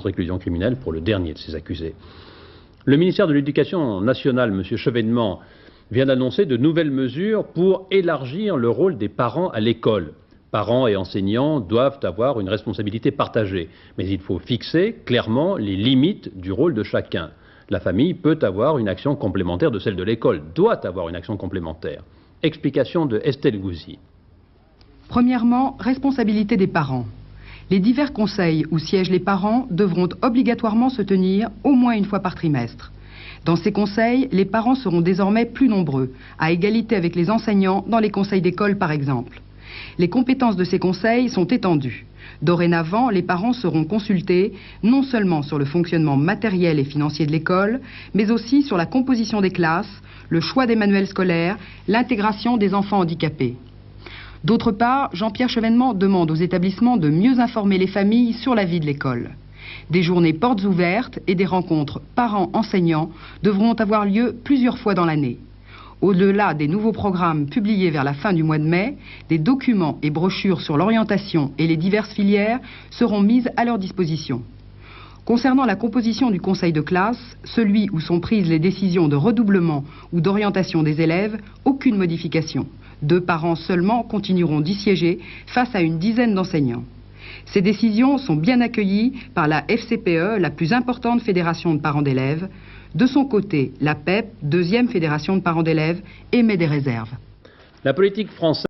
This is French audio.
de réclusion criminelle pour le dernier de ces accusés. Le ministère de l'Éducation nationale, M. Chevènement, vient d'annoncer de nouvelles mesures pour élargir le rôle des parents à l'école. Parents et enseignants doivent avoir une responsabilité partagée, mais il faut fixer clairement les limites du rôle de chacun. La famille peut avoir une action complémentaire de celle de l'école, doit avoir une action complémentaire. Explication de Estelle Gouzy. Premièrement, responsabilité des parents. Les divers conseils où siègent les parents devront obligatoirement se tenir au moins une fois par trimestre. Dans ces conseils, les parents seront désormais plus nombreux, à égalité avec les enseignants dans les conseils d'école par exemple. Les compétences de ces conseils sont étendues. Dorénavant, les parents seront consultés non seulement sur le fonctionnement matériel et financier de l'école, mais aussi sur la composition des classes, le choix des manuels scolaires, l'intégration des enfants handicapés. D'autre part, Jean-Pierre Chevènement demande aux établissements de mieux informer les familles sur la vie de l'école. Des journées portes ouvertes et des rencontres parents-enseignants devront avoir lieu plusieurs fois dans l'année. Au-delà des nouveaux programmes publiés vers la fin du mois de mai, des documents et brochures sur l'orientation et les diverses filières seront mises à leur disposition. Concernant la composition du conseil de classe, celui où sont prises les décisions de redoublement ou d'orientation des élèves, aucune modification. 2 parents seulement continueront d'y siéger face à une dizaine d'enseignants. Ces décisions sont bien accueillies par la FCPE, la plus importante fédération de parents d'élèves. De son côté, la PEP, deuxième fédération de parents d'élèves, émet des réserves. La politique française